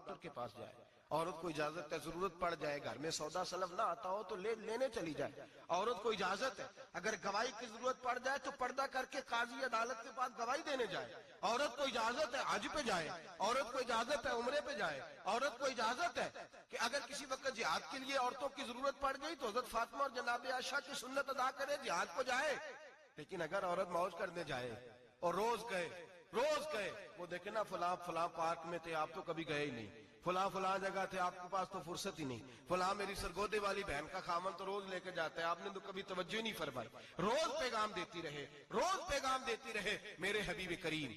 Doctor کے پاس جائے. عورت کو اجازت ہے ضرورت پڑ جائے گھر میں سودا سلف نہ آتا ہو تو لینے چلی جائے. عورت کو اجازت ہے اگر گواہی کی ضرورت پڑ جائے تو پردہ کر کے قاضی عدالت کے پاس گواہی دینے جائے. عورت کو اجازت ہے حج پہ جائے. عورت کو اجازت ہے عمرے پہ جائے. عورت کو اجازت ہے کہ اگر کسی وقت جہاد کے لیے عورتوں کی ضرورت پڑ گئی تو حضرت فاطمہ اور جناب عائشہ کی سنت ادا کرے جہاد کو جائے. لیکن اگر عورت موج کرنے جائے اور روز گئے وہ دیکھیں نا فلاں پارک میں تھے آپ تو کبھی گئے ہی نہیں, فلاں جگہ تھے آپ کے پاس تو فرصت ہی نہیں, فلاں میری سرگودے والی بہن کا خامن تو روز لے کے جاتا ہے آپ نے تو کبھی توجہ ہی نہیں فرمائی. روز پیغام دیتی رہے میرے حبیب کریم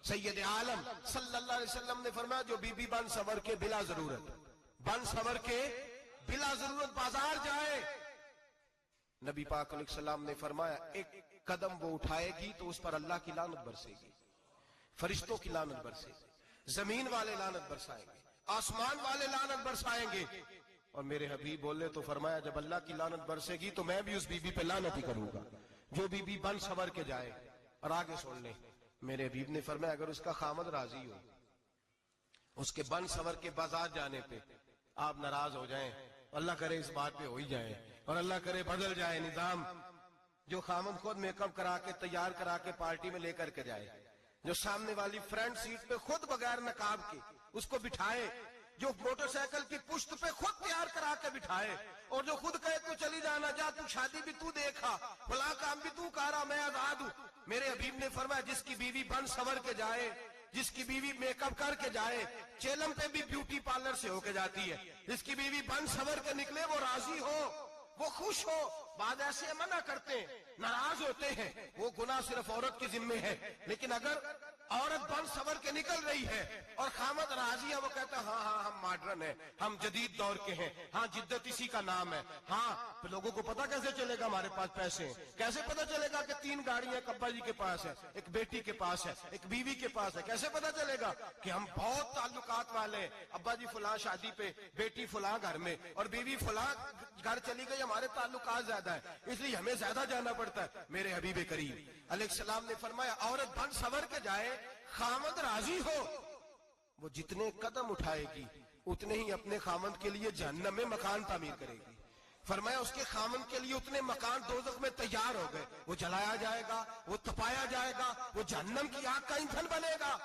سید عالم صلی اللہ علیہ وسلم نے فرمایا جو بی بی بن سور کے بلا ضرورت بازار جائے, نبی پاک علیہ السلام نے فرمایا ایک قدم وہ اٹھائے گی تو اس پر اللہ کی لعنت برسے گی, فرشتوں کی لعنت برسے گی, زمین والے لعنت برسائیں گے, آسمان والے لعنت برسائیں گے. اور میرے حبیب بولے تو فرمایا جب اللہ کی لعنت برسے گی تو میں بھی اس بی بی پہ لعنت ہی کروں گا جو بی بی بن سور کے جائے. اور آگے سن لیں میرے حبیب نے فرمایا اگر اس کا خامد راضی ہو اس کے بن سور کے بازار جانے پہ آپ ناراض ہو جائیں, اللہ کرے اس بات پہ ہو ہی جائیں اور اللہ کرے بدل جائے نظام, جو خامد خود میک اپ کرا کے تیار کرا کے پارٹی میں لے کر کے جائے, جو سامنے والی فرنٹ سیٹ پہ خود بغیر نقاب کے اس کو بٹھائے, جو موٹر سائیکل کی پشت پہ خود تیار کرا کے بٹھائے اور جو خود کہے تو چلی جانا جا تو شادی بھی تو دیکھا فلاں کام بھی تو کرا میں آزاد ہوں. میرے حبیب نے فرمایا جس کی بیوی بن سور کے جائے, جس کی بیوی میک اپ کر کے جائے, چیلم پہ بھی بیوٹی پارلر سے ہو کے جاتی ہے, جس کی بیوی بن سور کے نکلے وہ راضی ہو, وہ خوش ہو. بعد ایسے منع کرتے ہیں ناراض ہوتے ہیں وہ گناہ صرف عورت کے ذمے ہے, لیکن اگر عورت بن سور کے نکل رہی ہے اور خامد راضی ہے وہ کہتا ہے ہاں ہم ماڈرن ہیں, ہم جدید دور کے ہیں, ہاں جدت اسی کا نام ہے, ہاں تو لوگوں کو پتا کیسے چلے گا ہمارے پاس پیسے ہیں, کیسے پتا چلے گا کہ 3 گاڑیاں ایک ابا جی کے پاس ہے, ایک بیٹی کے پاس ہے, ایک بیوی کے پاس ہے, کیسے پتا چلے گا کہ ہم بہت تعلقات والے ہیں, ابا جی فلاں شادی پہ, بیٹی فلاں گھر میں اور بیوی فلاں گھر چلی گئی, ہمارے تعلقات زیادہ ہے اس لیے ہمیں زیادہ جانا پڑتا ہے. میرے حبیب کریم علیہ السلام نے فرمایا عورت بن سور کے جائے خامد راضی ہو وہ جتنے قدم اٹھائے گی اتنے ہی اپنے خامد کے لیے جہنم میں مکان تعمیر کرے گی. فرمایا اس کے خامن کے لیے اتنے مکان دوزخ میں تیار ہو گئے, وہ جلایا جائے گا, وہ تپایا جائے گا, وہ جہنم کی آگ کا ایندھن بنے گا.